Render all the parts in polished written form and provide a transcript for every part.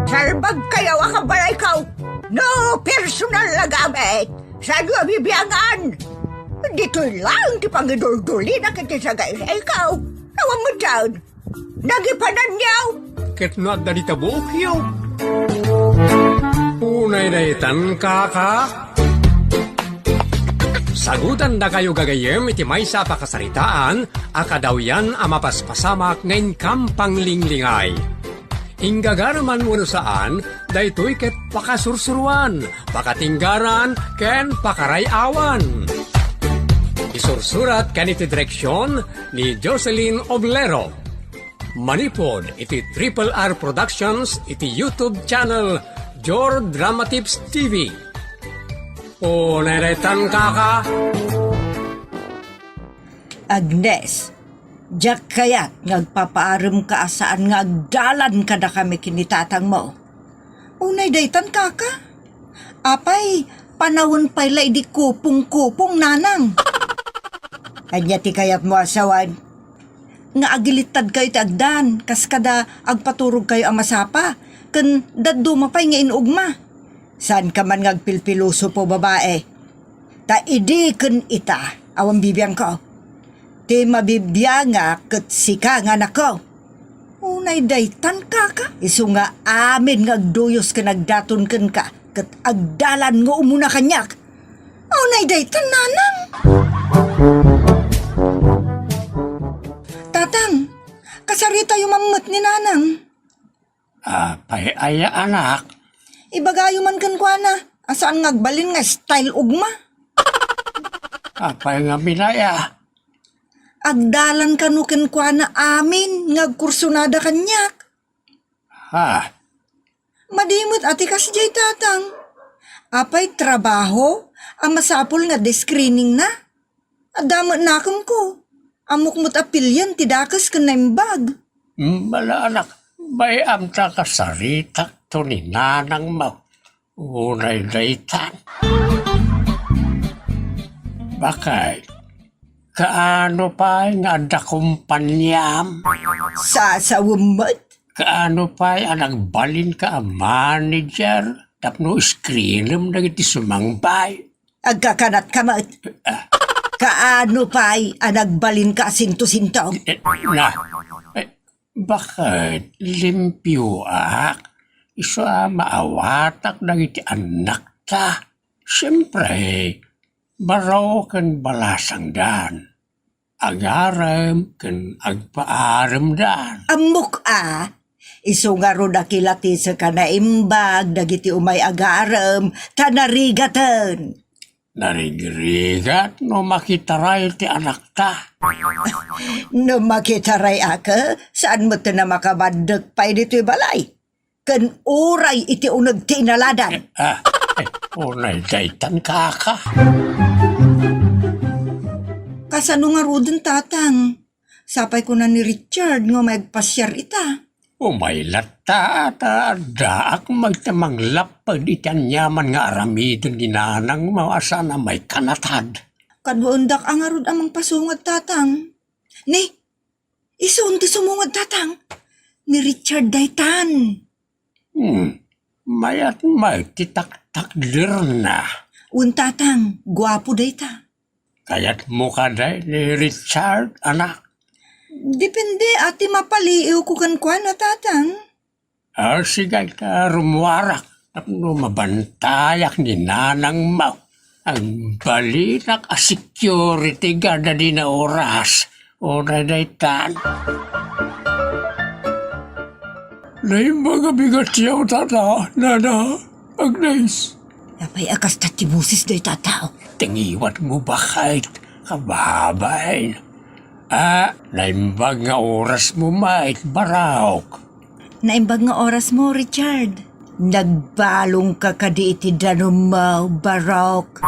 Salbag kayo akabalay ikaw. No personal na gamit. Sa iyo bibiyangan. Dito lang ti pangidul-duli na kitisagay sa ikaw. Nawang mo dyan. Nagipanan niyaw. Ket na dalita bukyo. Unay na itan ka. Sagutan na kayo gagayem iti may sa pakasaritaan, akadaw yan ang mapaspasamak ngayon kampang linglingay. Inggagaraman mo saan, daytoy ket pakasursuruan, pakatinggaran, ken pakarayawan. Isursurat kan iti direksyon ni Jocelyn Oblero. Manipod iti Triple R Productions iti YouTube channel Jor Dramatips TV. O neretan ka. Agnes, jak kayat ngagpapaaram ka saan nga agdalan ka na kami kinitatang mo. Unay daytan kaka. Apay, panahon pa'y di kupong-kupong nanang. Anya ti kayat mo asawan. Nga agilitad kayo ti agdan, kas kada agpaturog kayo ang masapa, kan daduma pa'y nga inugma. Saan ka man ngagpilpiluso po babae? Ta idi ken ita, awang bibiyang ko. Ti mabibiyang nga ket sika nga nako. Unay daytan kaka. Isu nga amin ngagduyos ka nagdaton ken ka, ket agdalan nga umuna kanyak. Unay daytan nanang. Tatang, kasarita yung mamut ni nanang. Apay aya anak. Ibagayo man kan kwa na, asaan ngagbalin nga style ugma. Apay nga binaya. Agdalan kanukin kwa na amin, ngagkursunada kanyak. Ha? Madimot ati kasi jay tatang. Apay trabaho, ang masapol nga de-screening na. Adamot nakam ko. Amukmut apilyan, tidakas ka na imbag. Bala anak, bayam ta kasaritak to ni nanang mo. Unay daytan. Bakay, kaano pa nga da kumpanyam? Sasawumot. Kaano pa ang nagbalin ka ang manager? Tapno screenem na iti sumangbay. Agkakanat kamat. Kaano pa'y anagbalin ka sinto-sinto? Bakit limpyo ak? Isa maawatak na iti anak ta. Siyempre, baraw kan balasang dan. Agarem kan agpaaram dan. Amok iso nga ro nakilati sa kanaimbag, dagiti umay agarem, tanarigatan. Narigrigat no makitaray ti anak ta. No makitaray aka, saan mo na makabandag pa dito'y balay? Kan uray iti unag tinaladan. Unay daytan kaka. Kasano nga ro dun tatang? Sapay ko na ni Richard nga magpasyar ita. Umaylat ta daak magtamang lapad itan yaman nga aramidon ni nanang mawasa na may kanatad. Kadwaundak ang arod amang pasungad tatang. Ni, isun ti sumungad tatang. Ni Richard daytan. Mayat may titak-takdir na. Tatang, gwapo dayta. Kaya't mukha day ni Richard, anak. Depende ati mapaliiw ko kan kwa na tatang. Sige ka rumwarak. Tapno mabantayak ni nanang mau. Ang balinak a security guard na di na oras. Oray daytan. Mga bigat siyaw tata, nana, Agnes. Napay akas tatibusis day tataw. Tingiwat mo ba kahit kababay? Naimbag nga oras mo mait barawk. Naimbag nga oras mo, Richard. Nagbalong ka kadi iti danumaw, barok.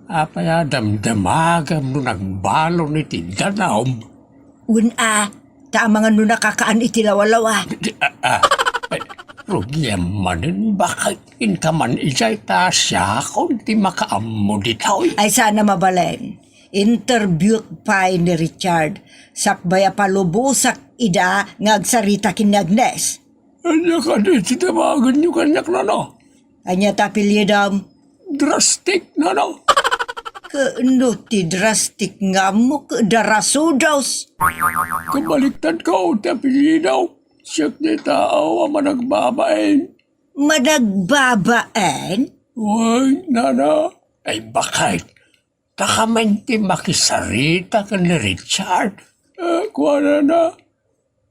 Apaya damdamagam no nagbalong iti danawm. Tamangan no nakakaan iti lawalawa. Rugyam manin bakit inkaman isay ta siya kung di makaammo ditoy. Ay sana mabaleng. Interview pa ni Richard. Sakbaya palubusak ida ngagsarita kin ni Agnes. Anya ka di titawagan niyo kanyak na no. Anya tapilyedam, Drastic na no. kaano ti drastic nga mo darasudos. Kabaliktad ko, tapili daw. Siyak ni tao ang managbabain. Managbabaan? Uy, nana. Ay bakit? Takaman ti makisarita ka ni Richard. Kuha na.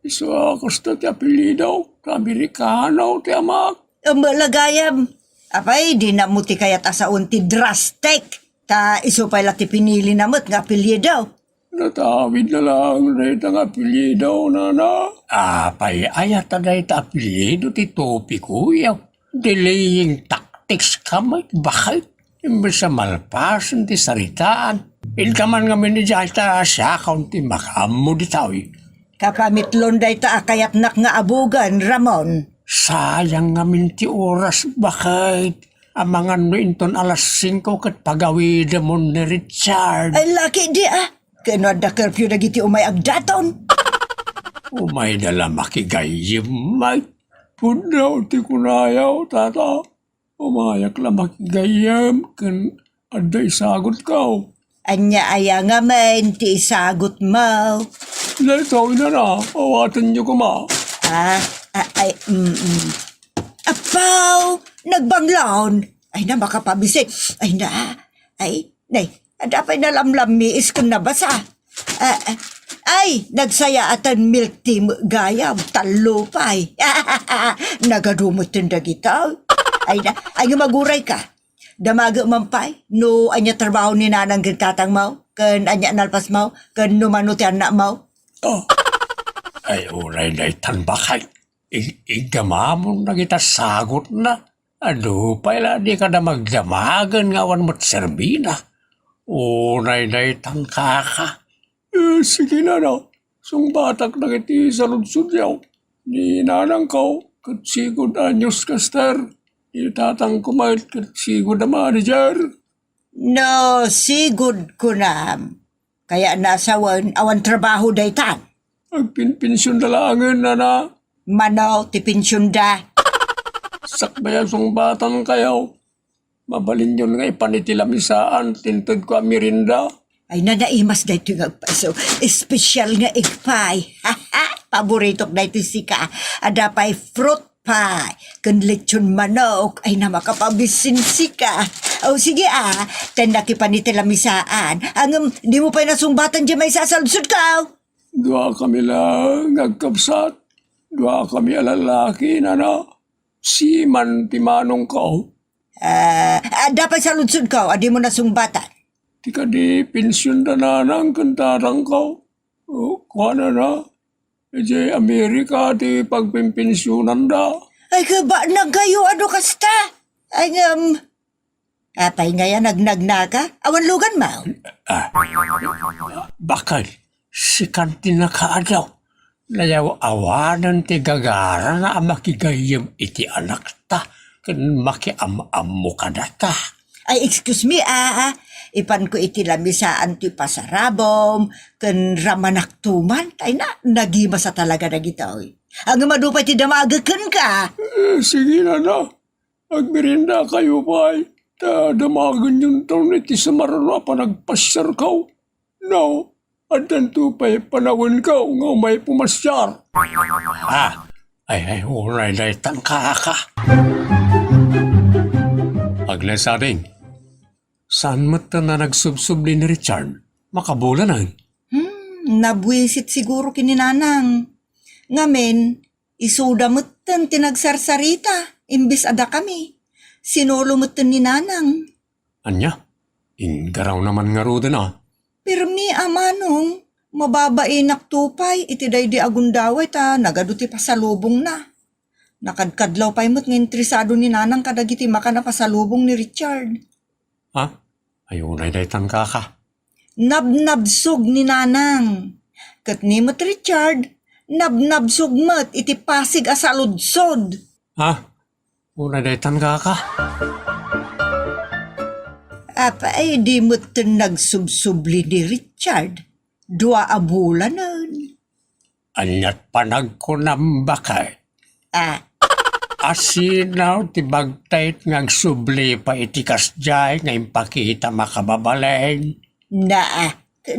Iso ako sa ti apelido. Ka-Amerikano ti amak. Malagayam. Apay, di na mo ti kayat asaon ti drastic. Ta iso pala ti pinili namot nga apelyido. Natawid na lang rito ang apelido, nana. Apay, ayat na rito apelido ti topi kuya. Delaying tactics kamay, bakit? Imbes sa malpasan ti saritaan. Ilkaman nga minidya ta siya kaunti makamu di tawi. Kapamitlon day ta akayat nak nga abugan, Ramon. Sayang nga min ti oras, bakit? Amangan no inton alas 5 kat pagawid mo ni Richard. Ay, laki di Kano da curfew na giti umay agdaton. Umay dala makigayim, may. Punaw ti kunayaw, tata. Umayak lang makigayim, kan aday sagot ka. Anya aya nga man ti isagot mo. Letaw na na, awatan niyo ko ma. Apaw, nagbanglon. Ay na makapabisik. Ay na, dapay na lamlamiis kung nabasa. Ay, nagsaya atan milk tea gayam, talupay. Nagadumot tinda gitaw. Ay maguray ka. Damaga mampay, no anya trabaho ni nanang gintatang mo, kan anya nalpas mo, kan numano ti anak mo. Oh. Ay, uray na itanbakay. Igamamon na kita sagot na. Ano pala di ka na magdamagan nga awan mo't serbina. Unay na itangkaka. Sige na na. Sungbatak na kiti sa lunsod yaw. Ni nanang ko, katsigod anyos kaster. Itatang kumait katsigod na manager. No, sigud ko na. Kaya nasawan awan trabaho daytan. Agpinpinsyon na langan na na. Mano, ti pensyon da. Sakbayan sungbatan kayaw. Mabalin yun nga ipanitilamsaan. Tintod ko ang mirinda. Ay nanaimas da ito nga paso. Espesyal nga igpay. Paborito na ito sika. Adapay fruit pie. Kun lechon manok. Ay na makapabisin sika. O sige tanda ki panitilamsaan. Ang di mo pa nasumbatan dyan may sasalsod ka. Dua kami lang nagkapsat. Dua kami alalaki na na. Si man timanong ko. Dapat saludsod ka. Adi mo nasumbatan. Di ka di pensyon na nanang kantarang ko. Kuha na. E Amerika di pagpimpensyonan da. Ay ba nagayo ano kasta? Ay Apay nga yan nagnagnaga. Awan lugan mo. Bakal, si kanti na kaadaw. Layaw awanan ti gagara na makigayim iti anak ta. Kan makiam-am ka na ta. Ay excuse me Ipan ko iti lamisaan ti pasarabom. Kan ramanaktuman. Ay nagima sa talaga na gitaw. Ang madupay ti damagakan ka. Sige na. Agmerinda kayo pa damagan yung taon iti sa marano pa nagpasyar ka. No, adan to pa'y panawin ka nga may pumasyar. Ay, uray na itangka ka. Aglesading, saan mata na nagsubsubli ni Richard? Makabulanan. Nabwisit siguro kininanang. Ngamen, isuda mutan tinagsarsarita. Imbis ada kami. Sinolo mutan ni nanang. Anya? Ingaraw naman nga ro din Pirmi amanong, mababae naktupay, iti day di agundaway ta, nagaduti pasalubong na. Nakadkadlaw pa'y mo't ngintrisado ni nanang kadagiti maka na pasalubong ni Richard. Ayun ay daytan ka. Nabnabsog ni nanang. Kat ni mo't Richard, nabnabsog mo't iti pasig asaludsod. Unay daytan ka. Ay di mo't nagsubsubli ni Richard. 2 bulan nun. Anyat panag ko nambakay. Ah, Asinaw ti bagtayt ngag subli pa iti kasjay ngayon pakita makababaleng. naa.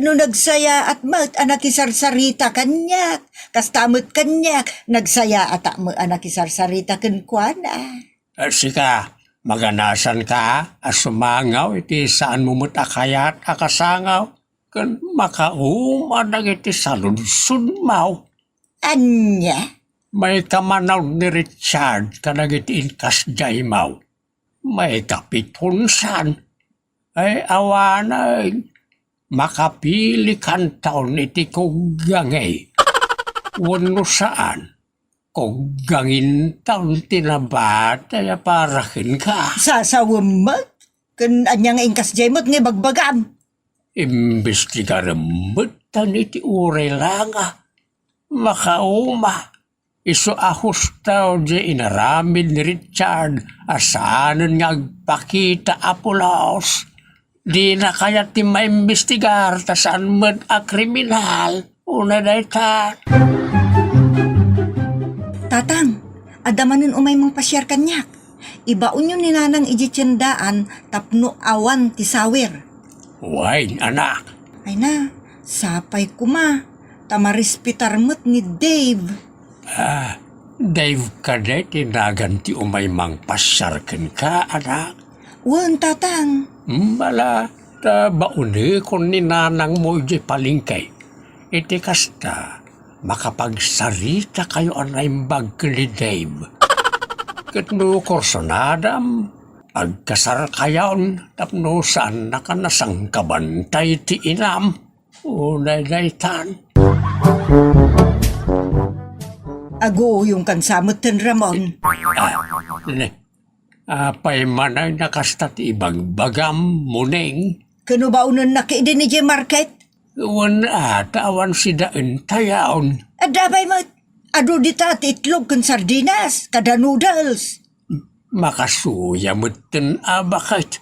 No nagsaya at mat anak isarsarita kanyak. Kastamot kanyak. Nagsaya at mo anak isarsarita kenkwana. Sika, maganasan ka, asumangaw iti saan mo mutakayat akasangaw. Kan makaumad iti saludsud mau. Anya? May kamanaw ni Richard kanag iti kasjay mau. May kapitunsan. Ay awanay. Makapili kan taon iti kugangay. Wano saan? Kugangin taon tinabat ay parahin ka. Sasawamot? Kun anyang ingkas jaymot nga bagbagam. Imbestigarambutan iti uray langa. Makauma. Iso ahos tao di inaramid ni Richard. Asanan nga agpakita apulaos. Di na kaya ti maimbestigar ta saan man a kriminal. Una daytan. Tatang, adamanin umay mong pasyar kanyak. Ibaon yun ni nanang ijitsendaan tapno awan ti sawir. Uy, anak. Ay na, sapay kuma. Tamarispitar mo't ni Dave. Dave ka de tinagan ti umay mang pasyarken ka, anak. Wan, tatang. Bala, ta bauni kon ni nanang mo di palingkay. Iti kasta, makapagsarita kayo anay bag ni Dave. Katno korsonadam, pagkasar kayon, tapno saan na ka nasang kabantay ti inam. Unay daytan. Ago yung kansamot ten Ramon. Apay man ay nakasta ti ibang bagam muning. Kano ba unan na kaidin ni J. Market? Wana tawan si daen tayaon. Adabay mo't. Ado dita ti itlog kan sardinas, kada noodles. Makasuya mo't bakit.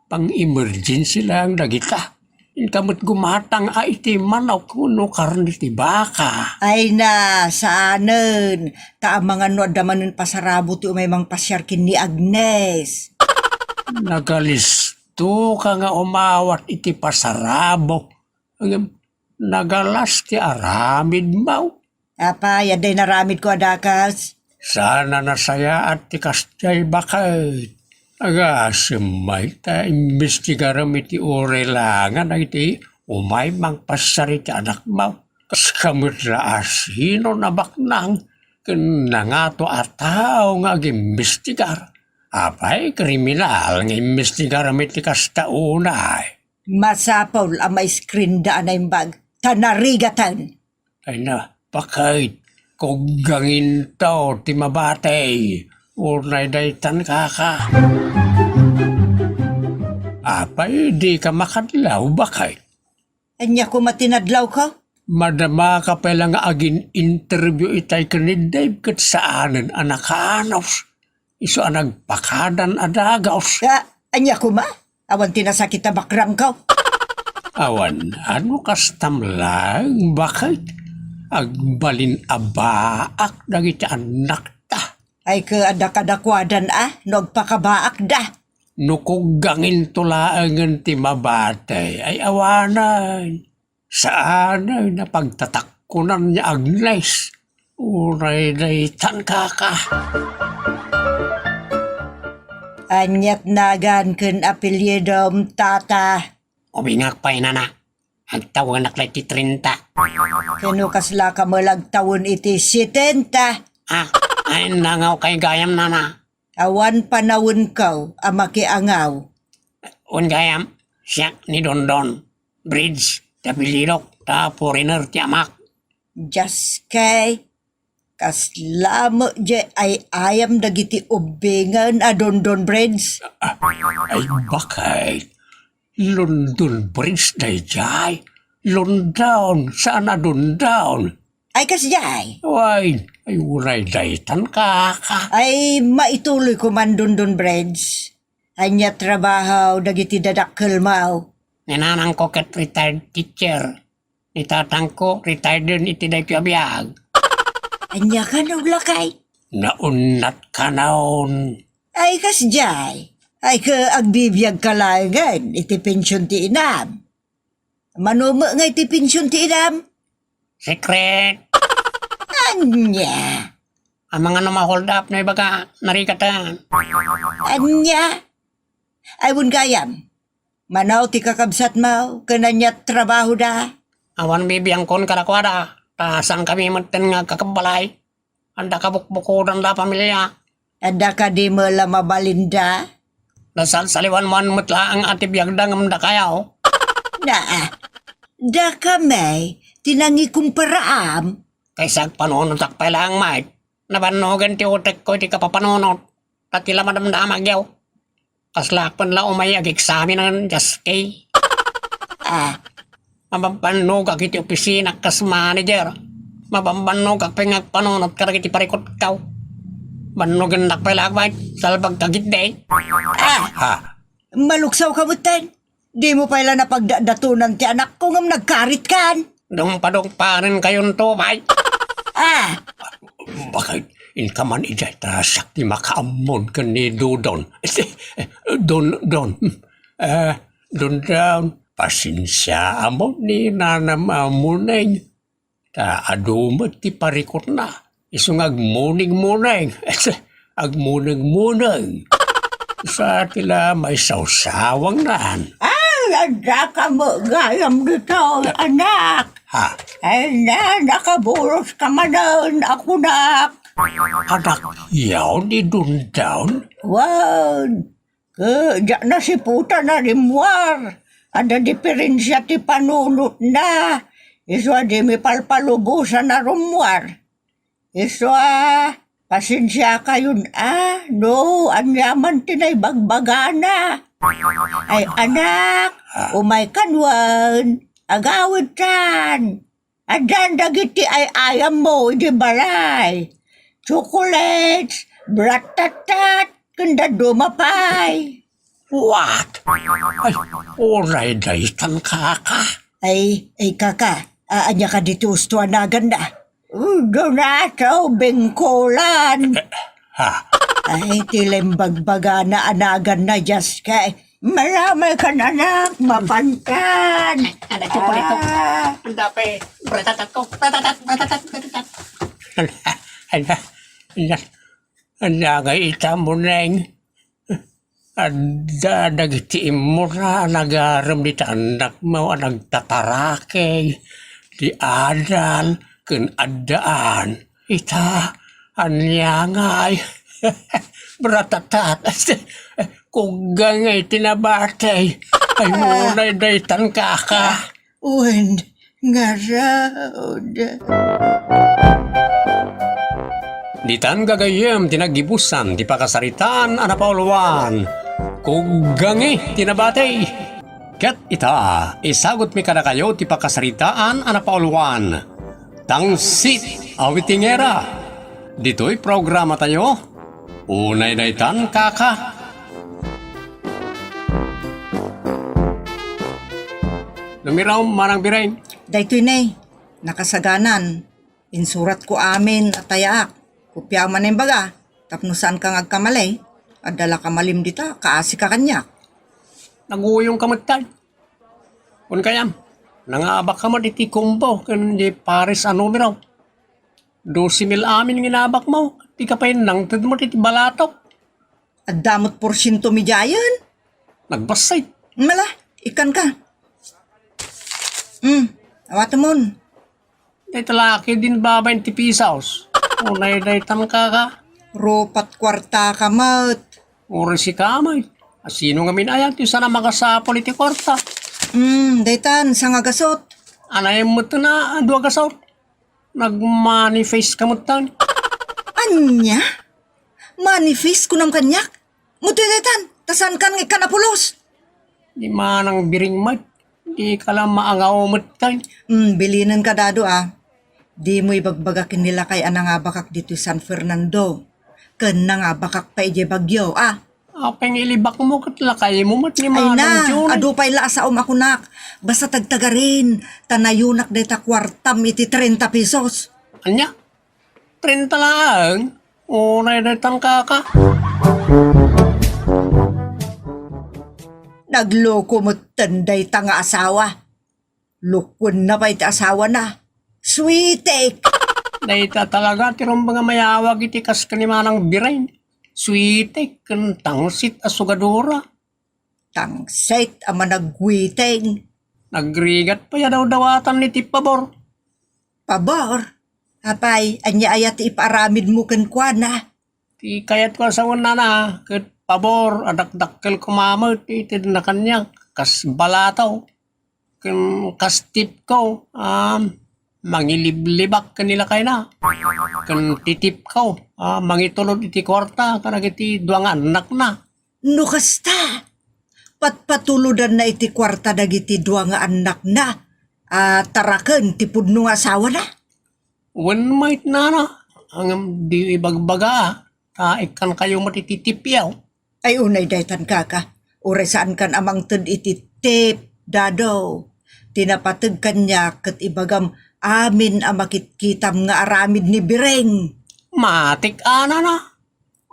Pang-emergency lang dagita. Inkamot gumatang iti manok kuno karni ti baka. Ay na, saanen. Kaamangan no adamanin pasarabo ti umay mang pasyarkin ni Agnes. Nagalisto ka nga umawat iti pasarabo. Nagalas ti aramid mau. Apa, yaday naramid ko adakas. Sana nasaya at ti kastay bakit. Aga semay ta imbestigaram iti urelangan iti umay mang pasari ti anak mo. Kas kamot na asino na baknang ken nangato ataw nga agimbestigar. Apay kriminal nga imbestigaram iti kasta unay. Masapol ang may screen daan na bag. Tanarigatan. Ay na, bakit? Kugangin to ti mabatay. Unay daytan kaka. Apay, di ka makadlaw, bakay? Anya ko matinadlaw ko? Madama ka pala nga agin interview itay ka ni Dave kat saanan anakanos. Iso nagpakadan adagaws. Anya ko ma? Awan tinasakit na bakrang ko. Awan, ano kastam lang, bakit? Agbalin abaak dagiti anak ta. Ay ka adakadakwadan nagpakabaak da. Nukugangin tulaangan ti mabatay ay awanan. Saan ay napagtatakkunan niya Agnes? Uray daytan kaka. Anyat nagan ken apelyedom tata. Umingak pa inana. Agtawan naklay ti 30. Kano kasla ka malagtawon iti 70. Ay nangaw kay gayam nana. Awan panawon kaw amakiangaw. Un gayam, siya ni Dondon. Bridge, tapililok, ta foreigner ti amak. Just kay kaslamo je ay ayam dagiti ubingan Dondon Bridge. Ay bakay. London Bridge day jay. London, saan na London? Ay kasjay. Ay uray daytan kaka. Ay maituloy ko man Dondon Bridge. Anya trabaho dagiti dadakkel mau. Nananang ko kat retired teacher. Itatang ko, retired din itiday ko abiyag. Anya ka nung lakay. Naunat ka naon. Ay kasjay. Ay ka agbibiyag ka lagan. Iti pensyon ti inam. Manumo nga iti pensyon ti inam. Secret. Anya. Ang mga hold up na ibaga, narikatan. Anya. Ay gayam. Manaw ti kakabsat mo. Kananya trabaho da. Awan bibiyang kon karakwada. Tasan kami maten nga kakabalay. Anda kabukbukudan da pamilya. Ada ka di mo la mabalinda. Dasal saliwan man mutla ang ati biyagda ng mda kayaw. Na. Da kamay. Tinangi kong paraam. Kaysa panunod takpay lang mait. Nabanogan ti utek ko ti kapapanunod. Tatila madamdamag yaw. Kaslakpan la umayag eksamin ng just kay. Mabambanog ak iti opisina kas manager. Mabambanog ak pengag panunod karag iti parikot kaw. Banogan nakpay lang mait. Salbag kagit day. Ha? Maluksaw ka mutan. Di mo pala napagdadatunan ti anak ko ngam nagkarit kan. Dong pa rin kayon to, mait. Bakit inkaman ijay tarasak ti makaamon ka ni Dudon. Don. Don down. Pasensya mo ni nanam amuneng. Ta adumat ti parikot na. Isung agmuning-muneng. Agmuneng-muneng. Sa tila may sausawang naan. Ada ka mo gayam dito, anak. Ha? Ay na, nakaburos ka manon, ako nak. Anak yaw ni Dundown? Wow, diyan na si puta na rimwar. Ada diferensya ti panunot na. Iswa di mi palpalubusan na rumwar. Iswa, pasensya kayon no, anyaman tinay bagbagana. Ay anak, umay kanwan, agawid tan. Adan dagiti ay ayam mo, di balay. Chocolates, bratatat, kanda dumapay. What? Ay, oray daytan kaka. Ay kaka, anya ka dito ustuanagan na. Donato, bengkolan. Ha? Ay, tilimbagbaga na anagan na just kay. Marami ka na anak, mapantan. Anak ko palito. Ang dapat, bratatat ko. Bratatat. Anda nga ita mo neng. Anda nagiti mo na nagaram di anak mo nagtatarake. Di adal kun adaan. Ita anyangay. Bratatat. Kung gangay tinabatay. Ay munay daytan kaka. Uwan, nga raod. Ditan gagayem tinagibusan ti pakasaritaan anapauluan. Kugangi tinabatay. Ket ita, isagot mi kada kayo ti pakasaritaan anapauluan. Tangsit awitingera. Dito'y programa tayo. Unay daytan kaka. Lumiraw manang birain. Daytoy nay, nakasaganan. Insurat ko amin at tayaak. Kupya man yung baga. Tapnusan kang agkamalay. At dala ka malim dita, kaasi ka kanyak. Naguyong kamatay. Kung kayam, nangabak ka mo iti kumbo. Kung di pares ano miraw. 12,000 amin nginabak mo. Di ka pa yun nang tad mo iti balatok. At damot porsyento midyayan. Nagbasay. Mala, ikan ka. Awatamon. Di talaki din babay ti pisaos. Unay daytan kaka. Ropat kwarta ka mat. Uri si kamay. Sino nga minayag ti sana makasapol iti kwarta. Daytan, sa nga gasot. Anay mo ito na dua gasot. Nag-manifest ka mo tan. Anya? Manifest ko ng kanyak? Mutoy daytan, tasan kan nga kanapulos. Di manang biring mat. Di ka lang maangaw mo tan. Bilinan ka dado Di mo ibagbagakin nila kay anang abakak dito San Fernando. Ken nga bakak pa ije bagyo Apeng ilibak mo kat lakay mo mat ni Ay manang na, Juni. adu pa'y laasaom ako nak. Basta tagtagarin, tanayunak deta kwartam iti 30 pesos. Anya? 30 lang. Unay na tangka ka. Nagloko mo tanday tanga asawa. Lukon na pa iti asawa na. Sweetek! Dahita talaga tirong mga mayawag iti kas kanimanang birain. Sweetek, kan tangsit asugadora. Tangset ama nagwiteng. Nagrigat pa ya daw dawatan ni Tipabor. Pabor. Apay, anya ayat iparamid mo kan kwa na. Ti kayat ko sa una na, kat pabor, adak-dakkel kumamot, itid na kanya, kas balataw. Kas tip ko, mangiliblibak kanila kay na. Kan titip ko, mangitulod iti kwarta, kanag iti duwang anak na. No kasta. Patpatuludan na iti kwarta dagiti dua nga anak na. Taraken ti pudno nga asawa na. When might na na, ang di ibagbaga, ikan kayo matititipyaw. Ay unay daytan kaka. Ure saan kan amang tud iti tip, dado. Tinapatag kanya kat ibagam amin ang makitkitam nga aramid ni Bireng. Matik ana na.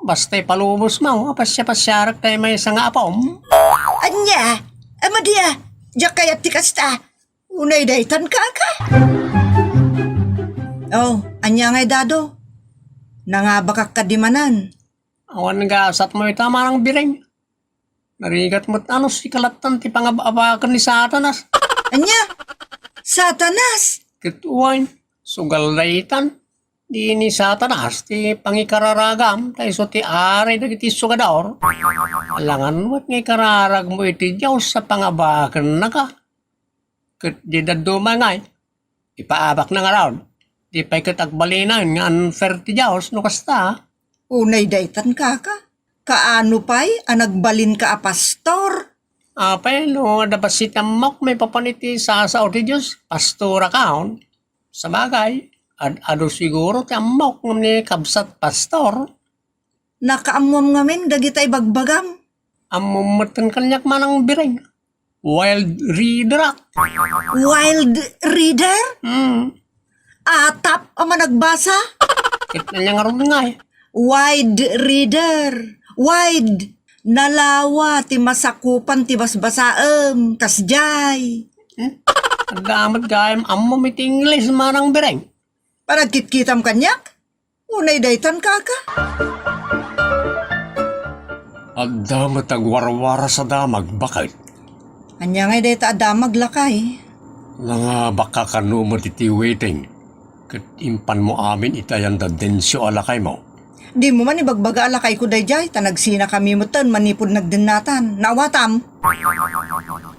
Basta'y palubos mo, pasya-pasyarak tayo may isang apom. Anya, amadia, diyak kayat ti kasta. Unay daytan kaka. Oh, anya ngay dado. Nangabakak kadimanan. Awan nga asat mo ita marang bireng. Narigat mo't ano si kalatan ti pangabakan ni Satanas. Anya, Satanas. Kituwain, sugal daytan. Di ni Satanas ti pangikararagam tayo so ti aray dagiti sugador. Alangan mo't ngay kararag mo iti Diyos sa pangabakan na ka. Kat di daduma ngay. Ipaabak na nga raw. Di pa'y katagbalinan nga unfair ti Diyos no kasta. Unay daytan kaka. Kaano pa'y anagbalin ka a pastor? Apay, no, dapat si Tamok may papaniti sa ti Diyos, pastor account. Sa bagay, ado siguro Tamok ng ni kabsat pastor. Nakaamwam ngamin dagitay bagbagam. Amumatan kanyak manang bireng. Wild reader. Wild reader? Atap ama nagbasa? Kit na niya nga rin nga eh. Wide reader. Wide. Nalawa ti masakupan ti basbasaem. Kasjay. Agamat gayam amumit English manang bireng. Panagkitkitam kanyak? Unay daytan kaka. Agdamat agwarwara sa damag, bakit? Anya ngay dayta adamag lakay. Nga baka kanumot iti waiting. Kat impan mo amin itayan da densyo alakay mo. Di mo man ibagbaga alakay ko dayjay. Tanagsina kami mo tan manipod nagdenatan. Nawatam.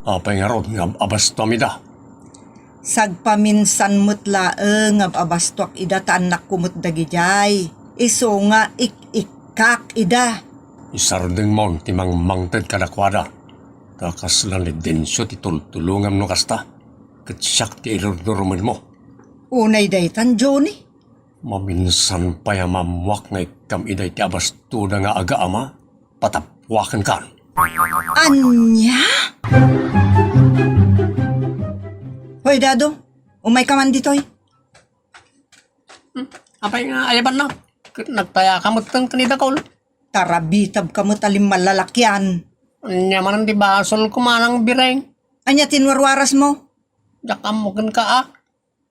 Apay nga ron nga abasto amida. Sagpaminsan mutlaeng nga abastwak ida ta anak kumut dagijay. Iso nga ik-ikak ida. Isardeng mo timang mangted kadakwada. Takas lang ni densyo ti tultulungam no kasta. Kat siyak ti ilurduruman mo. Unay daytan, Johnny. Maminsan pa ya mamwak nga ikam iday ti abastuda nga aga ama. Patapwakan kan. Anya? Hoy, Dado. Umay ka man ditoy. Apay nga ayaban na. Kat nagtaya kamot kang kanidakol. Tarabitab ka mo talim malalakyan. Anya man di basol kumanang bireng. Anya tinwarwaras mo? Jakamugan ka ah.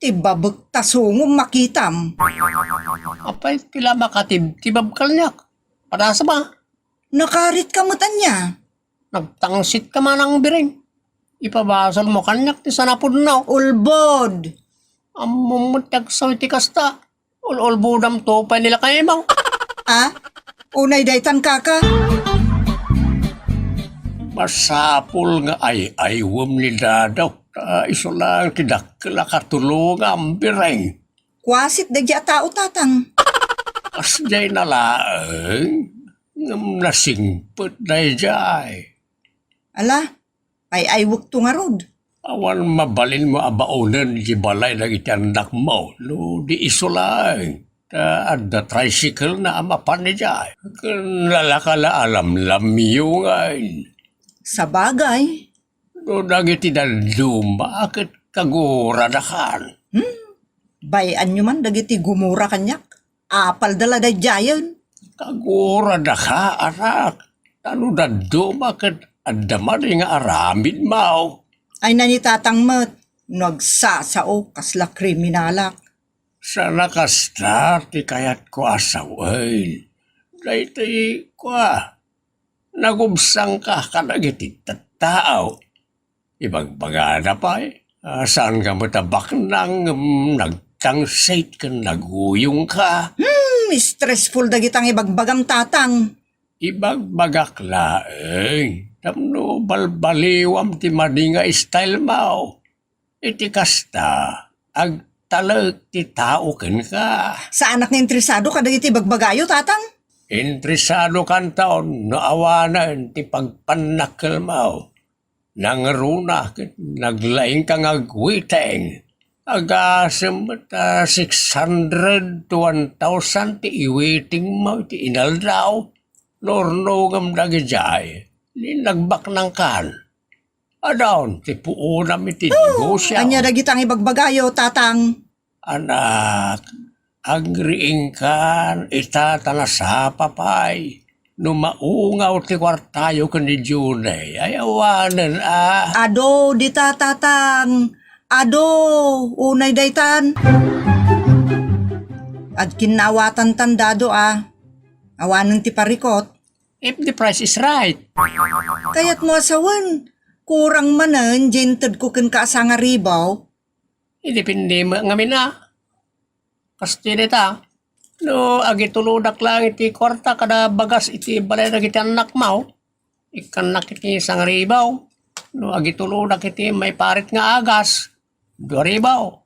Tibabag tasungom makitam. Apay pila makatib tibab kalnyak. Padasa ba? Nakarit ka mo tanya. Nagtangsit ka manang bireng. Ipabasol mo kanyak ti sanapod na. Ulbod. Amumutag sa iti kasta. Ulbudam to pa nila kayo mo. Ah? Unay daytan kaka. Masapul nga ay aywam ni dadaw. Iso lang tidakla katulong ang bireng. Kwasit dagya tao tatang. Asjay na laeng. Ngam nasingpot na jay. Ala, ay wak to nga rod. Awan mabalin mo abaunan di balay na iti anak mo. No, di iso lang. Ada tricycle na amapan ni Jay. Lalakala alam lamyo ngayon. Sa bagay, No dagiti luma akit kagura na kan. bayan nyo man dagiti gumura kanyak. Apal dala da jayon. Kagura na ka, anak. Ano luma akit adaman nga aramid mao. Ay nanitatang mat, nagsasao kasla kriminalak. Sa nakasta, ti kayat ko asawain. Dahiti ko nagubsang ka kanagiti tao. Ibagbaga na pa eh. Saan ka matabak nang nagtangsate ka, naguyong ka. Stressful dagitang ibagbagam tatang. Ibagbagak laeng. Tamno balbaliwam ti madinga style mao. Iti kasta, agtalag ti tao ken ka. Sa anak nga interesado ka dagiti bagbagayo tatang. Interesado kan taon, naawanan ti pagpanakal mao. Nangaruna, naglaing kang agwiteng. Agasam 600 to 1,000 ti iwiting mo ti inaldaw. Lornogam dagijay, nagbak ng kan. Adon, ti puunam iti negosyo. Anya dagitang ibagbagayo tatang. Anak, agriing kan, itatana sa papay. Numaungaw ti kwartayo ka ni Junay, ay awanan Ado di tatang. Ado, unay daytan. At kinawatan tandado Awanan ti parikot. If the price is right. Kaya't mo asawan. Kurang manan, jented ko kin kaasa nga ribaw. Depende mo nga mina. Kasi dita, no, agituludak lang iti kwarta kada bagas iti balay na iti anak mo. Ikanak iti isang ribaw. No, agituludak iti may parit nga agas. 2 ribaw.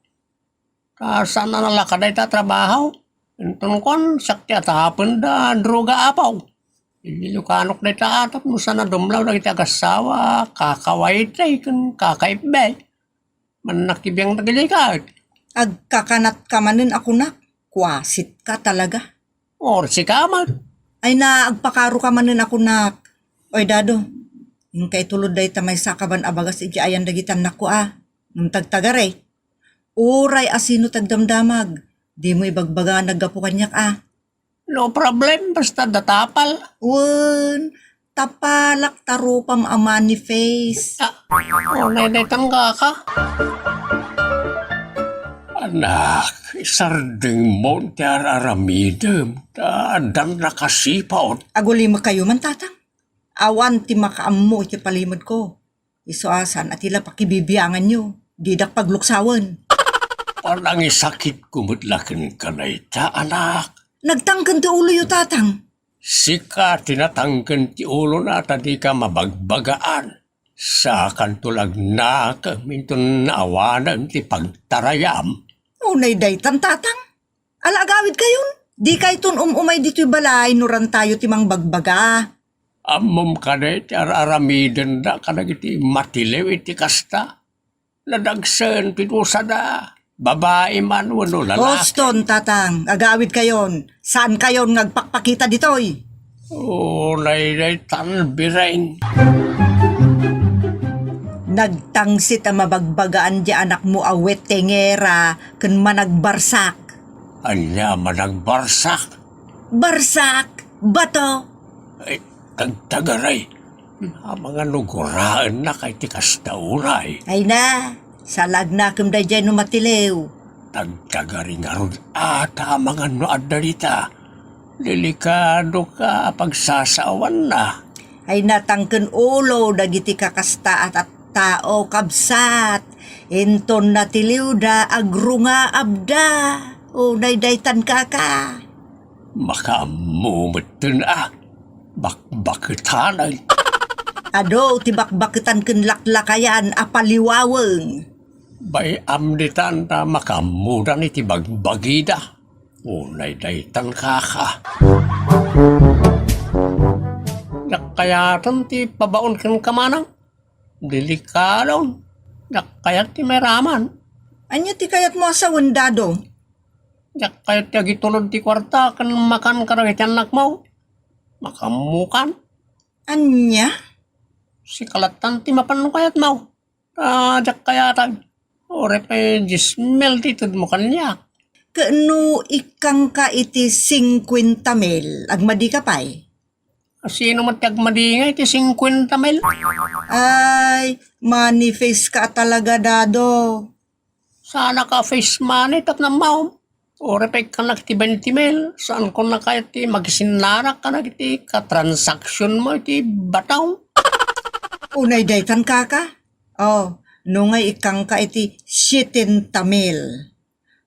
Saan na nalakad ita trabaho? Entong kon, sakti at hapon da, droga apaw. Ililukanok na ita atap, no sana dumlaw na iti agasawa, kakawait ay, kakaibay. Manakibiyang nagilikat. Agkakanat ka manin ako nak. Kwasit ka talaga. Or si kamat. Ay na, agpakaro ka manin ako nak. Oy dado, yung kay tulod day tamay sakaban abagas iti ayan dagitan nako Nung tagtagare. Uray asino tagdamdamag. Di mo ibagbaga naggapo kanyak No problem, basta datapal. Wen, tapalak tarupam a money face. Naitangga ka. Anak, isardeng mo ti aramidem, dan nakasipaw. Aguli mo kayo man tatang. Awan ti makaammo iti palimod ko. Isuasan at ila pakibibiyangan nyo. Didak pagluksawan. Parang isakit kumutlakin ka na ita, anak. Nagtangkan ti ulo yu tatang. Sika tinatangkan ti ulo na di ka mabagbagaan. Sa kantulag na kaminton naawanan ti pagtarayam. Unay daytan tatang. Alagawid kayon. Di kay tun umay dito'y balay nuran tayo timang bagbaga. Amom ka na iti aramiden na kanagiti matilew iti kasta. Nadagsen pinusa na. Babae man wano lalaki. Boston tatang. Agawid kayon. Saan kayon ngagpakpakita dito'y? Nay tanbirain. Nagtangsit ang mabagbagaan di anak mo awet tengera ken managbarsak. Anya managbarsak. Barsak? Bato? Ay, tagtagaray. Mga nuguraan na kay tikas na uray. Ay na, salag na kem da dyan numatilew. Tagtagari nga ron ata mga noad na dita. Delikado ka pagsasawan na. Ay natangken ulo dagiti kakasta at tao kabsat. Inton natiliw da agrunga abda. Unay daytan kaka. Makamumutin bakbakitanan. Ado tibakbakitan ken laklakayan apaliwaweng. Bay amditan na makamudan iti bagbagida. Unay daytan kaka. Nakayatan ti pabaon kan kamanang. Delikadon. Nakayat ti meraman. Anya ti kayat mo sa wendado? Jak kayo tiya gitulod ti kwarta kan makan karang iti anak mo. Makamukan. Anya? Si kalatan ti mapanong kayat mo. Jak kaya tag. Ore pa jismel ti tud mo kanyak. Kaano ikang ka iti 50,000 agmadi ka pay? Sino man tiyag madingay ti 50 mil? Ay, manifest ka talaga dado. Sana ka face money tap na maom. Ore pa ka na ti 20 mil. Saan ko na kaya ti magsinara ka na ti ka-transaction mo ti bataw. Unay daytan ka ka? Oh, nungay ikang ka iti 70,000.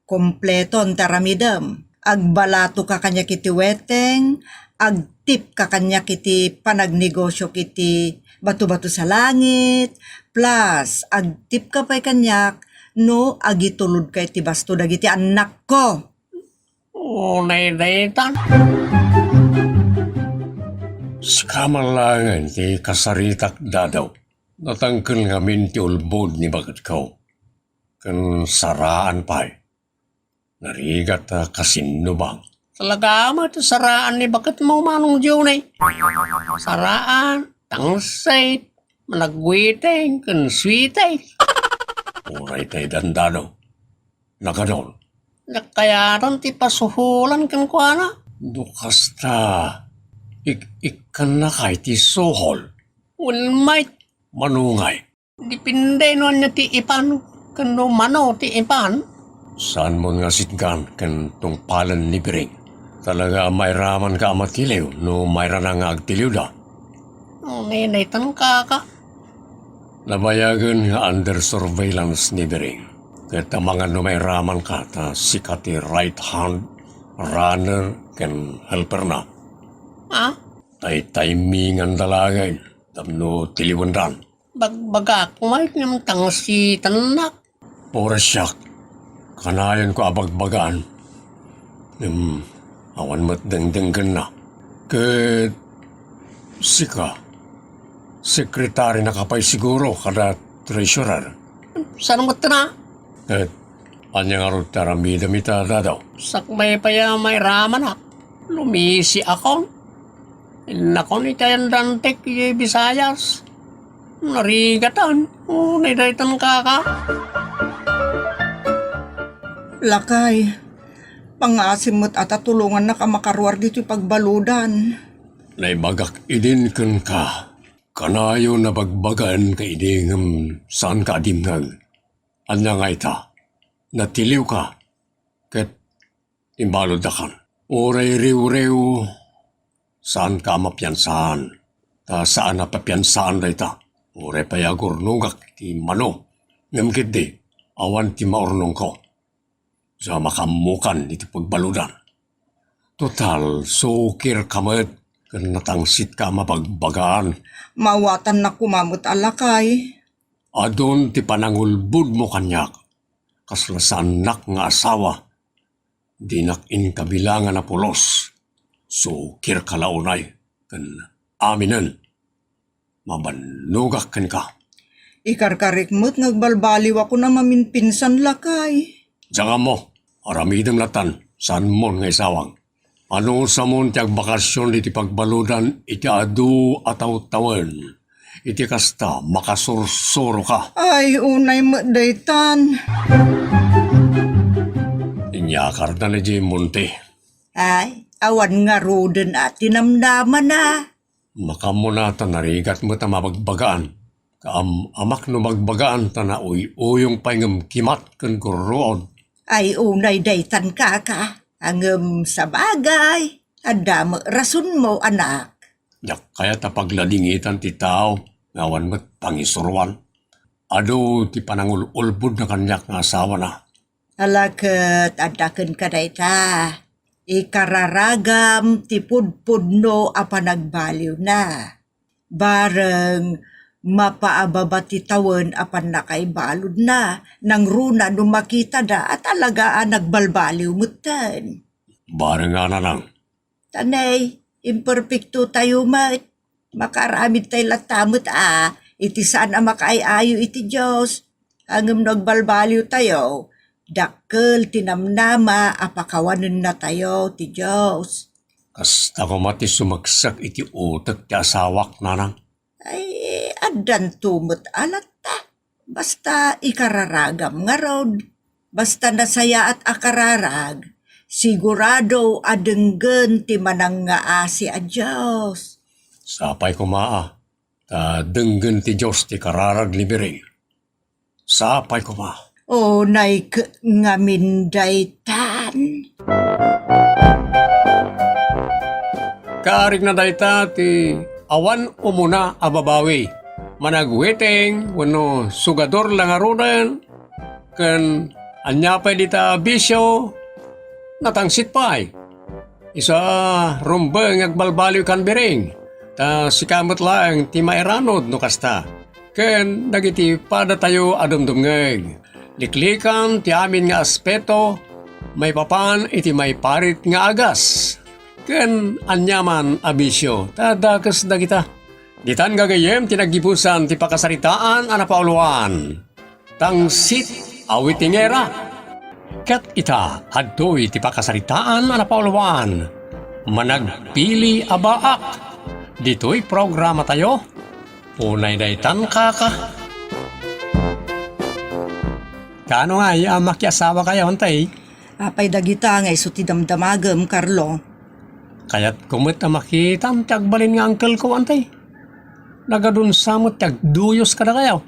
Kompleto ang taramidam. Agbalato ka kanya kiti weteng, agtip ka kanya kiti panagnegosyo kiti bato-bato sa langit, plus agtip ka pa'y kanyak no agitulod ka iti basto dagiti anak ko. Unay daytan. Skamalangan ti kasaritak dadaw. Natangkel ngamin ti ulbod ni bagat ko. Kan saraan pa'y. Narigat kasinubang. Talaga mo ito saraan ni bakit mo manong June. Saraan, tangsay, managwiting, kanswitay. Uray tay dandado. Nagadol. Nakayaran ti pasuhulan kan ko na. Dukas ta. Ikan na kay ti sohol. Ulmay, Manungay. dipinde no niya ti ipan. Kano mano ti ipan. Saan mo nga sitgan kan tungpalan ni Bering? Talaga may raman ka amatiliw no may ranang agtiliw da. Ninaitan ka ka. Nabayagan nga under surveillance ni Bering. Kaya mga no may raman ka ta sikati right hand runner kan helper na. Ha? Tay timingan dalagay. Tamno tiliwandan. Bagbagak may niyang tangsi tanak. Pura siyak. Kanayan ko abagbagaan. Awan mo't dengdenggan na. Ket sika. Sekretary na kapay siguro kada treasurer. Saan mo ito na? Ket anyang arot taramida mita dadaw. Sakmay pa ya may raman ak. Lumisi ako. Inakon itayan dantek yung Visayas. Narigatan. Naidaitan ka ka. Lakay, pangasim mo't at tulungan na ka makaruar dito pagbaludan. Naibagak idin kan ka. Kanayo na bagbagan ka idin saan ka adimnag. Anya nga ita. Natiliw ka. Ket imbalod da kan. Oray riw-riw. Saan ka mapiansahan? Ta saan na papiansahan da ita? Oray payagur nugak ti mano. Ngamkit di. Awan ti maurnong ko. Sa makamukan iti pagbaludan. Total, sukir kamet, kan natangsit ka mabagbagaan. Mawatan na kumamot alakay. Adon ti panangulbud mo kanyak, kaslasanak nga asawa, dinakin kabilangan na pulos, sukir kalaunay, kan aminen, mabanugak kan ka. Ikarkarik mo't nagbalbaliw ako na maminpinsan lakay. Diyan mo, aramidang latan, saan mo nga isawang. Ano sa mon tiyag bakasyon iti pagbaludan, iti adu ataw tawen. Iti kasta, makasursuro ka. Ay, unay mo daytan. Inyakar na ni Jim Monte. Ay, awan nga roden at tinamdaman na. Makamunata narigat mo ta mabagbagaan. Amak no magbagaan ta na uyong paingam kimat kan kuroon. Ay, unay daytan ka ka. Angem sa bagay. Adam, rason mo, anak. Yak kaya ta pagladingitan ti tao, ngawan mo't pangisuruan. Ado ti panangululbud na kanyak nga asawa na. Alakat, adaken ka dayta. Ikararagam ti pudpudno a panagbaliw na. Bareng mapaababa ti tawen apan nakaibalod na. Nang runa no makita da at alagaan nagbalbaliw mutan. Barang nga na lang. Tanay, imperfecto tayo mat. Makaramid tayo latamot iti saan ang makaayayo iti Diyos. Hanggang nagbalbaliw tayo, Dakkel tinamnama apakawanan na tayo ti Diyos. Kasta ko mati sumagsak iti utak ti asawak nanang. Ay, adan tumot alat ta. Basta ikararagam nga rod. Basta nasaya at akararag. Sigurado adenggen ti manang nga asi a Diyos. Sapay ko maa. Ta denggen ti Diyos ti kararag libering. Sapay ko ma. O nay ngamin daytan. Kaarig na dayta ti awan umuna ababawi. Managweteng wano sugador lang arunan. Ken anya pa dita bisyo natangsit pa'y. Isa rumbeng agbalbaliw kan bering. Ta sikamot lang ti mairanod no kasta. Ken dagiti pada tayo adumdumngeg. Liklikan ti amin nga aspeto, may papan iti may parit nga agas. Ken anyaman abisyo, tadakas dagita. Ditan gagayem tinagipusan ti pakasaritaan anapauluan. Tangsit awitingera. Kat ita adtoy ti pakasaritaan anapauluan. Managpili abaak. Dito'y programa tayo. Unay daytan kaka. Kano nga makyasawa kayo antay? Apay dagita nga iso ti damdamagem, Carlo. Kaya't kumit na makita ang tagbalin nga uncle ko antay. Nagadun sa mo tagduyos ka na kayo.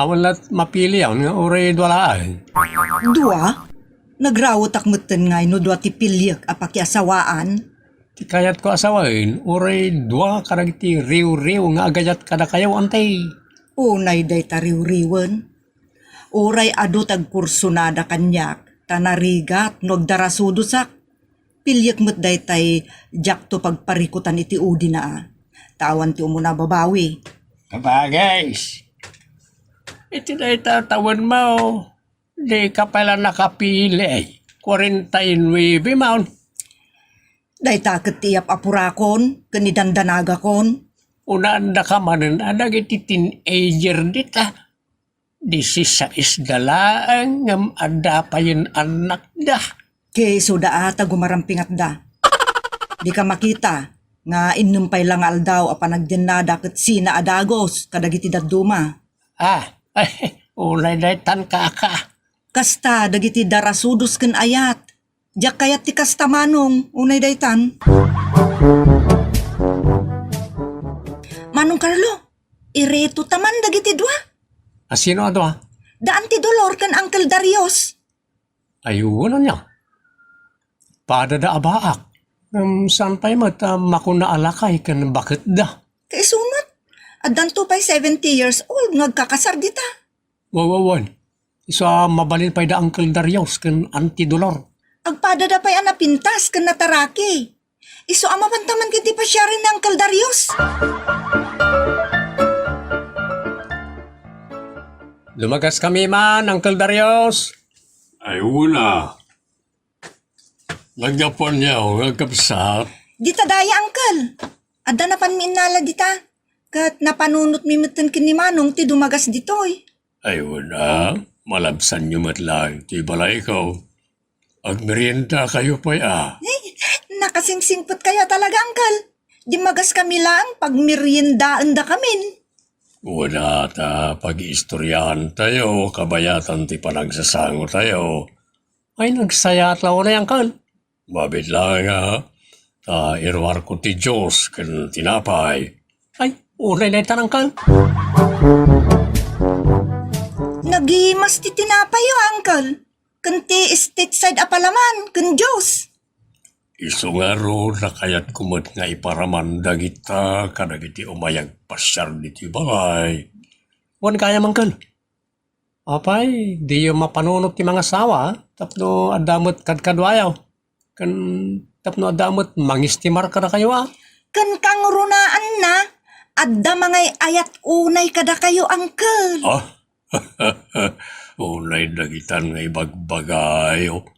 Awan lat mapili yaw nga ure dwalaan. Dua? Nagrawot akmutin nga ino dua ti pilyak apakyasawaan. Ti kayat ko asawain, ure dua karagiti riw-riw nga agayat ka na kayo antay. Unay day tariw-riwen. Uray ado tagkursunada kanyak, tanarigat nagdarasudusak. Pilyak mo't day tay jak to pagparikutan iti udi na. Tawan ti umuna babawi. Kabagays, iti na itatawan mo. Di ka pala nakapili. 49 maun. Day takot tiyap apurakon, kanidandanaga kon. Unaan na ka manan, adag iti teenager dita. 16 dalaan ngam ada pa yun anak da. Keso da ata gumarampingat da. Di ka makita, nga inumpay lang aldaw apanagdinada kat sina adagos kadagiti daduma. Ulay daytan kaka. Kasta dagiti darasudos ken ayat. Diyak kayat ti kasta manong, unay daytan. Manong Carlo, ireto taman dagiti dua. Sino ato ha? Daan ti dolor kan Uncle Darius. Ayun niya. Pada da abaak. Saan pa'y makuna alakay kan bakit da? Kay sunat, adan to pa'y 70 years old, ngagkakasar dita. Wawawan. Isa mabalin pa'y da Uncle Darius kan anti-dolor. Agpada da pa'y anapintas kan nataraki. Iso amapantaman kiti pa siya rin ni Uncle Darius. Lumagas kami man, Uncle Darius. Ay, wala. Nagyapon niya ang kapsat. Dita daya, Uncle. Ada na panminala dita. Kat napanunot mi matan kinimanong ti dumagas ditoy. Ay, wala. Malabsan niyo matlang. Ti bala ikaw. Agmerienda kayo pa Nakasingsingpot kaya talaga, Uncle. Di magas kami lang pag meriendaan da kamin. Wala ta, pag-istoryahan tayo, kabayatan ti panagsasango tayo. Ay, nagsayat lang na yan, Uncle. Mabit lang ha. Irwar ko ti Diyos kan tinapay. Ay, uray na ito, Uncle. Nagimas ti tinapay yo, Uncle. Kanti stateside apalaman, kan Diyos. Iso nga ro na kaya't kumot nga iparamandag ita kadagiti umayag pasyar diti balay. Wan kaya mangkal. Apay, di yung mapanunot ti mga sawa, tapno adamot kadkadwayaw. Kan tapno adamot mangistimar ka na kayo Kan kang runaan na, adda mga ayat unay kada kayo, Uncle. Unay dagitan nga ibagbagayo.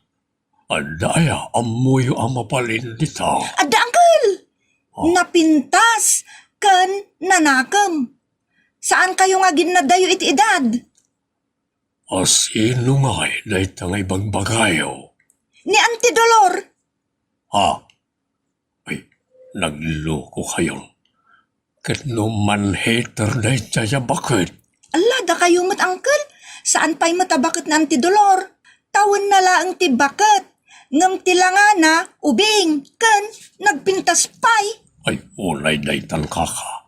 Adaya, amoy ang mapalin dito. Adda, Uncle! Napintas, kan nanakam. Saan kayo nga ginadayo iti edad? O sino nga day tangay bagbagayo? Ni Auntie Dolor. Ha? Ay, nagloko kayo. Kat man hater day taya bakit? Ala, da kayo mat, Uncle. Saan pa'y matabakit na Auntie Dolor? Tawon na laang ti bakit. Ngam tilangana, ubing, kan, nagpintas pa'y. Ay, ulay day tan kaka.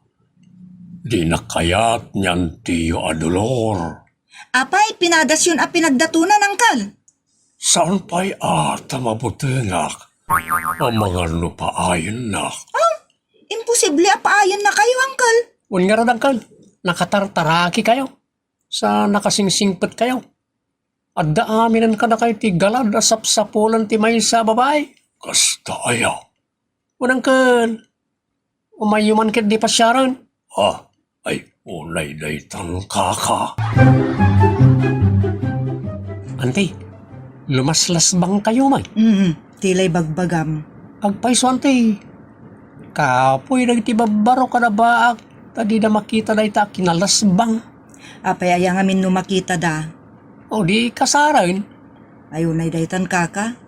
Di na kayat niyan tiyo adolor. Apay, pinadas yun a pinagdatunan, Uncle. Saan pa'y ata mabutengak? Ang mga lupaayon na. Imposible apaayon na kayo, Uncle. Wan nga rin, Uncle. Nakatartaraki kayo. Sa nakasingsingpet kayo. At daaminan ka na kayo ti galad asap-sapulan ti may sa babae. Kasta ayaw. Wan, Uncle. Umayuman kit di pasyaran. Ay, ulay day tan kaka. Ante, lumaslas bang kayo man? Tilay bagbagam. Agpaiso, ante. Kapoy nagtibabaro ka na baak. Tadi na makita na ita kinalasbang. Apay ayang amin no makita da. O di kasaran. Ayunay daytan kaka.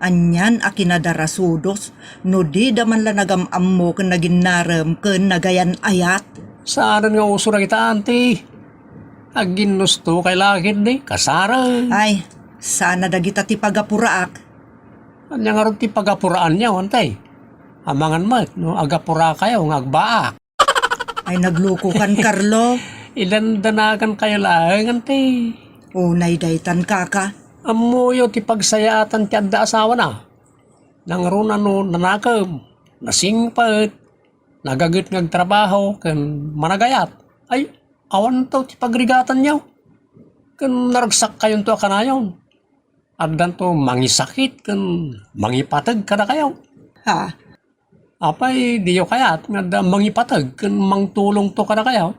Anyan a kinadarasudos. No di daman la nagamammo ken naginarem ken nagayan ayat. Saan nga uso na kita, ante? Aginusto kay langit di. Kasaran. Ay, sana dagita ti pagapuraak. Anya nga ron ti pagapuraan niya, ante. Amangan mat, no? Agapura kayo, agbaak. Ay nagluko kan Carlo. Ilan danagan kayo lang, ante. Unay daytan kaka. Amuyo ti pagsayaatan ti adda asawa na. Nangron ano nanakam, nasingpet, nagaget ngag trabaho, ken managayat. Ay, awan to ti pagrigatan niyo. Ken naragsak kayon to kanayon. Addan to mangisakit, ken mangipatag kada kayo. Ha? Apay, diyo kayat, nga mangipatag, ken mangtulong to kada kayo.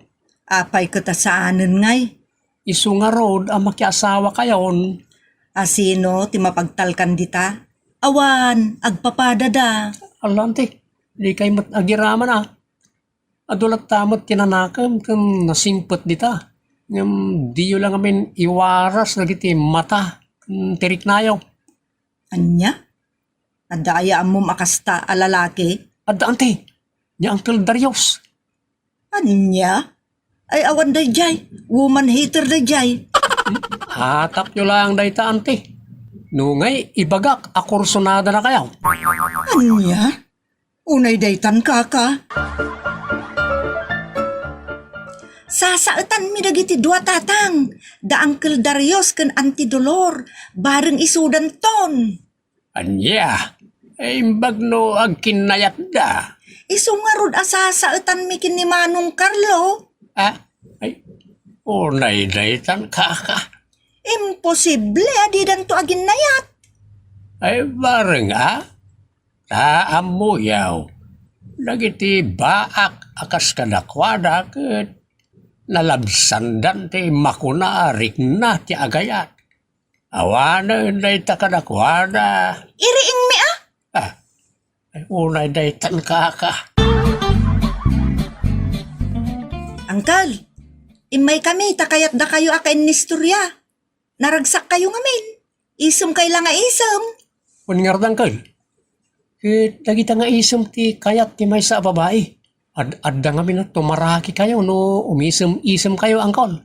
Apay katasaanan ngay. Isu nga rod, ang makiasawa kayon. Asino ti mapagtalkan dita? Awan, agpapadada. Alante, di kay mat agiraman ah. Adulat tamot tinanakam kung nasingpet dita. Ngam diyo lang amin iwaras lagi ti mata. Tirik nayo. Anya? Adaya mo makasta a lalaki? Adda ante, ni Uncle Darius. Anya? Ay awan day jay. Woman hater day jay. Hatap nyo lang dayta ante. Nungay, ibagak, akursonada na kayo. Anya? Unay daytan kaka. Sasaetan mi dagiti dua tatang. Da Uncle Darius ken Auntie Dolor. Bareng isudan ton. Anya, ay bagno ag kinayat da. Isu nga rod asasaetan mi kin ni Manong Carlo. Ay, unay daytan kaka. Imposible adidan to agin nayat. Ay bareng taamuyaw. Nagiti baak akas kadakwada ket nalabsandan ti makunaarik na ti agayat. Awanan day ta kadakwada. Iriing mi Ay unay day tan kaka. Angkal, imay kami takayat da kayo akain nistorya. Naragsak kayo ngamin. Isum kay lang nga isum. Uningardang kal. Dagita nga isem ti kayat ti may sa babae. Adda nga na tumaraki kayo no umisem-isem kayo angkol.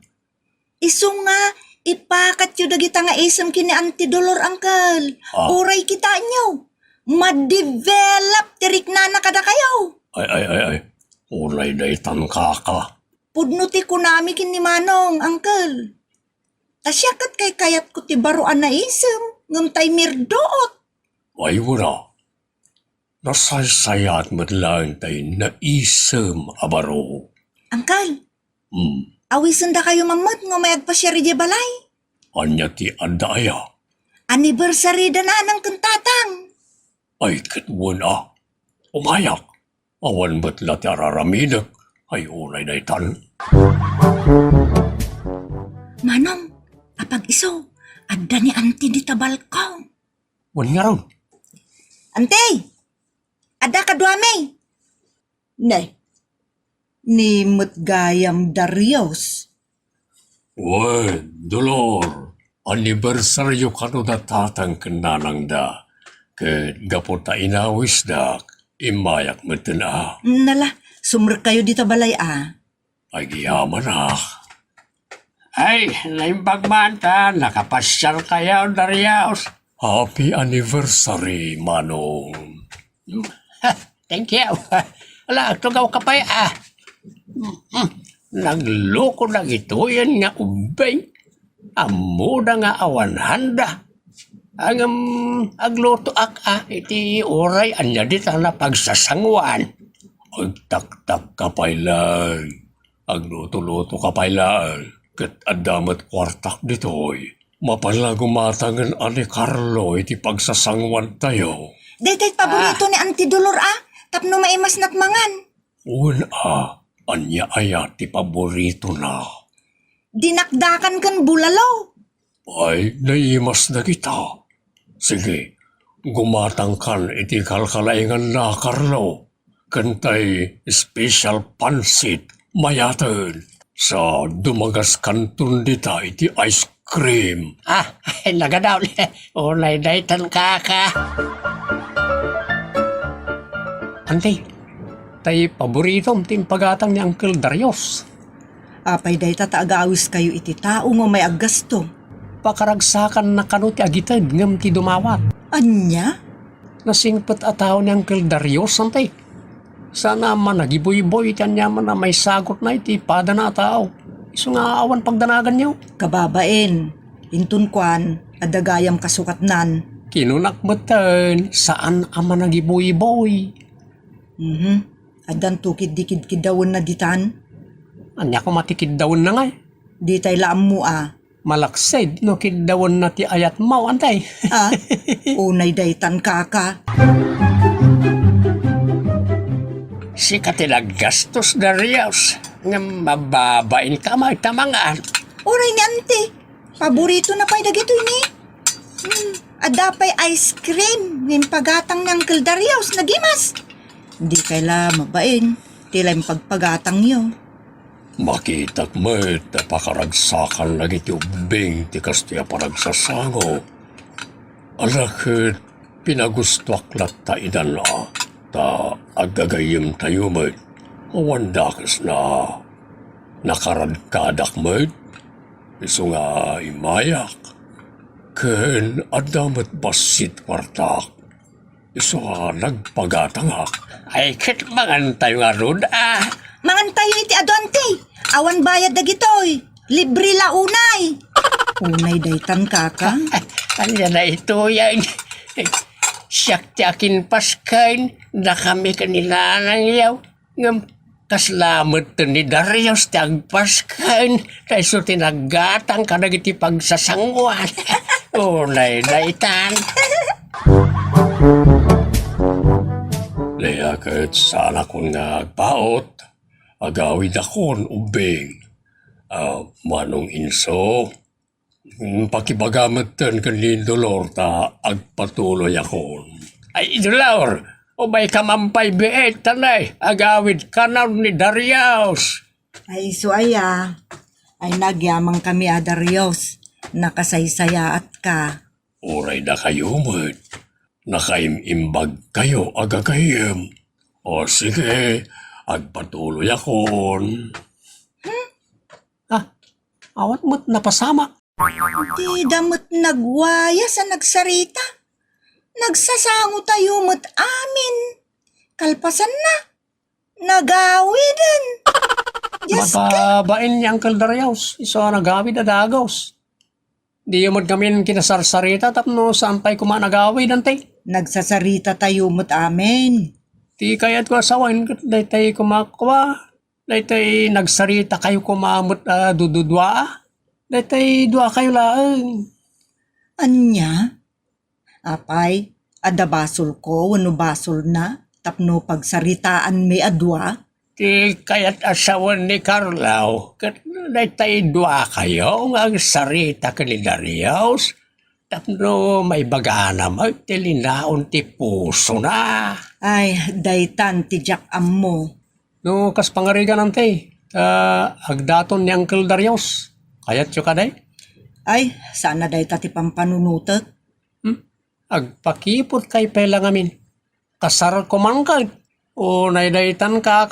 Isu nga, ipakat yu dagita nga isum kini Auntie Dolor, Angkal. Uray kita nyo. Ma-develop tirik na kada kayo. Ay. Ulay day tan kaka. Pudno ti kunami kini Manong, Angkal. Tasyakat kay kayat ko ti baruan na isem. Ngam tay mirdoot. Ay wala. Nasaysayat mo't lang tayo na isem abaro. Angkal, awisan da kayo mamot nga may agpasyari di balay. Anya ti adaya. Anniversary da na ng kuntatang. Ay kitwon umayak. Awan mo't lati araramidak. Ay ulay day tan. Manong, apag iso, adda ni Auntie di tabalkaw. Wan nga ron. Ante, ada ka duamay. Nay, nimot gayam Darius. Wen, Dolor, anibersaryo ka no datatang kenanang da. Ket gapota inawis dak, imayak meten Nala, sumr kayo dito balay Ay giyaman Ay, naimbag manta, nakapasyal kayo, Darius. Happy anniversary, Manong. Thank you. Wala, tugaw ka pa Nagloko na ito yan nga ubay. Amo na nga awan handa. Agloto iti oray anya di na pagsasangwan. Agtaktak ka pailan. Agluto-luto ka pailan. Kat adamat kwartak ditoy. Mapalagumatangan ani Carlo iti pagsasangwan tayo. Daytay paborito ni Auntie Dolor tapno maimas nat mangan. Anya ayat ti paborito na. Dinakdakan kan bulalaw. Ay, naimas na kita. Sige, gumatang kan iti kalkalaingan na Carlo. Kantay special pansit mayatan. Sa dumagas kantun dita iti ice cream. Nagadaw. Ulay daytan kaka. Antay, tay paboritom tim pagatang ni Uncle Darius. Apay dayta taagawis kayo iti tao nga may aggasto. Pakaragsakan na kano ti agitad ngam ti dumawat. Anya? Nasingpet ataw ni Uncle Darius antay. Sana man nagiboy-boy tiyan niya man na may sagot na iti pada na tao. Iso nga awan pagdanagan niyo. Kababaen, intun kwan, adagayam kasukatnan. Kinunakbatan, saan ama nagiboy-boy? Adan tukid dikid kidawon na ditan. Anya ko matikid dawon na nga. Di tay laam mo Malaksid no kidawon na ti ayat mau antay. Unay daytan kaka. Si katilag gastos Darius nga mababain ka magtamangan. Oray ni ante, paborito na pay dagito ni. Adapay ice cream, ngin pagatang ng Uncle Darius, nagimas. Di kayla mabain, tila yung pagpagatang nyo. Makitak mo't pakaragsakan lagi ti ubing ti kastiya paragsasango. Alakit pinagustuak latta idan ta agagayim tayo mo't awandakas na nakaradkadak mo't iso nga imayak ken adamat basit kwartak iso nga nagpagatangak. Ay kit mangantayo nga rod Mangantayo iti adonte, awan bayad dagitoy, libre la unay. Unay daytan kaka. Anya na ito yan. Siyak ti akin paskain na kami kanila nang yaw. Ngam kaslamat to ni Darius ti agpaskain na iso tinagatang ka nagiti pagsasangwan. Unay daytan. Layakit sana kung nagpaot. Agawid akon ubing. Manong inso, pakibagamatan kanin Dolor ta agpatuloy akon. Ay Dolor, ubay ka mampay biet tanay, agawid ka na ni Darius. Ay suaya, ay nagyamang kami Darius, nakasaysaya at ka. Uray na kayo mo't, nakaimimbag kayo agagayem. O sige, agpatuloy akon. Awat mo't napasama. Di damot nagwaya sa nagsarita. Nagsasango tayo mo't amin. Kalpasan na. Nagawidin. Mababain ni Uncle Darius, iso nagawid adagos. Di yun kami kinasarsarita tapno sampay kumanagawid antay. Nagsasarita tayo mo't amin. Di kaya't ko asawan, dahil kumakwa, dahil nagsarita kayo kumamot dududwa, dahil dua kayo lang. Anya? Apay, adabasol ko, wano basol na, tapno pagsaritaan may adwa. Di kaya't asawan ni Carlo, dahil dua kayo, ang sarita ka ni Darius, tapno may bagana mo, tilinaon ti puso na. Ay, daytan ti Jack Ammo. No, kas pangarigan ante, agdaton ni Uncle Darius. Kayat siya ka day? Ay, sana day tati pampanunutek. Agpakipot kay pela ngamin. Kasar ko man ka. O naidaytan ka.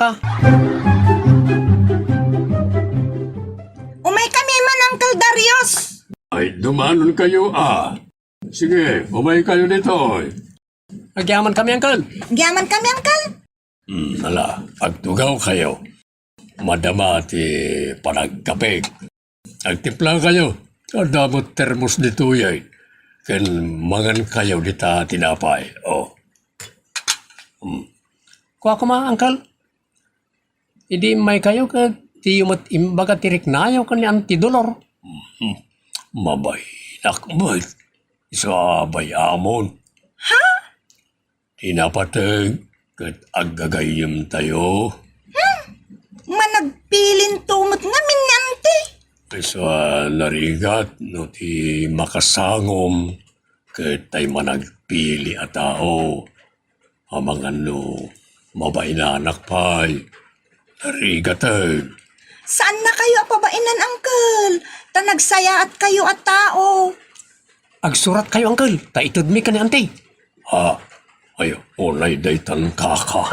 Umay kami man, Uncle Darius. Ay, dumanon kayo Sige, bumay kayo dito. Agyaman kami, Uncle. Giyaman kami, Uncle. Ala, pagtugaw kayo. Madama ti panagkapig. Agtimpla kayo. Kadamot termos dito yan. Ken mangan kayo dita tinapay. Kuha ko ma, Uncle. Hindi may kayo ka ti yumat imbaga tirik na yaw ka ni antidolor. Mabay, nakbay. Isabay amon. Ha? Tinapatag. Kat agagayim tayo. Managpilin tumot ngamin ni ante. Sa narigat no ti makasangom. Kat tay managpili a tao. Amangan no, mabay na anak pay. Narigatag. Saan na kayo apabainan, Uncle? Tanagsaya at kayo at tao. Agsurat kayo, Uncle. Taitod mi ka ni ante. Ayo, unay daytan kaka.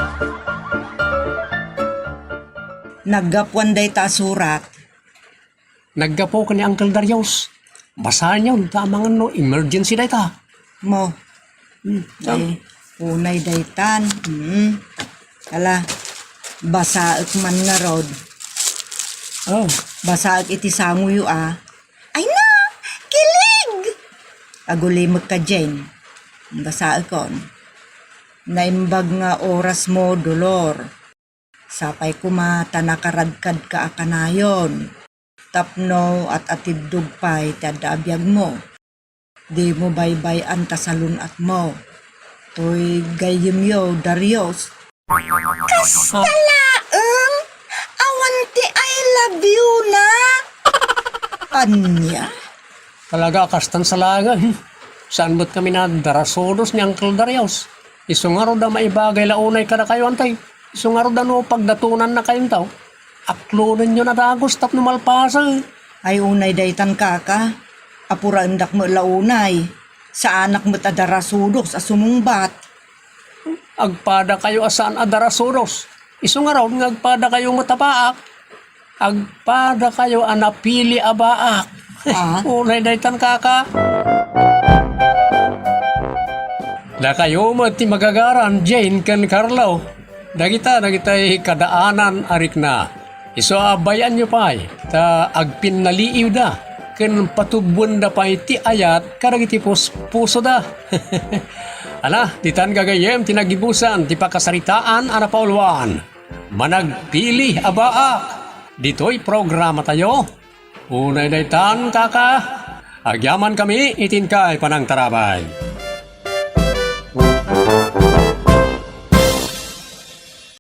Naggapuan day ta surat. Naggapo ka ni Uncle Darius. Basahan yun. Tamang no, emergency day ta. Mo. Day, unay daytan. Ala, basaak man nga rod. Basaak iti sanguyo Ay na! Kilig! Agulimag ka, Jane. Basaak kon. Naimbag nga oras mo, dolor. Sapay kumata nakaradkad ka akanayon. Tapno at atidug pa'y tadabiyag mo. Di mo baybay anta sa lunat mo. To'y gayim yo, Darius. Kastalaeng! Awanti I love you na! Anya? Talaga kastan sa laga. Saan ba't kami na darasodos ni Uncle Darius? Isungaro da maibagay launay ka na kayo, antay. Isungaro da no pagdatunan na kayong tao. Aklonan nyo na dagos tap no malpasa. Ay unay daytan kaka. Apurandak mo launay. Sa anak mo tadarasudos sa sumungbat. Agpada kayo asaan adarasodos. Isungaro nga agpada kayo matapaak. Agpada kayo anapili abaak. Unay daytan kaka. Da kayo ti magagaran Jane ken Carlo. Dagita kadaanan arik na. Iso abayan nyo pa'y ta agpinaliiw da. Ken patubon da pa'y ti ayat karagiti puso da. Ala, titan gagayem tinagibusan ti pakasaritaan ana paulwan. Managpili abaak. Dito'y programa tayo. Unay daytan kaka. Agyaman kami itin kay panang tarabay.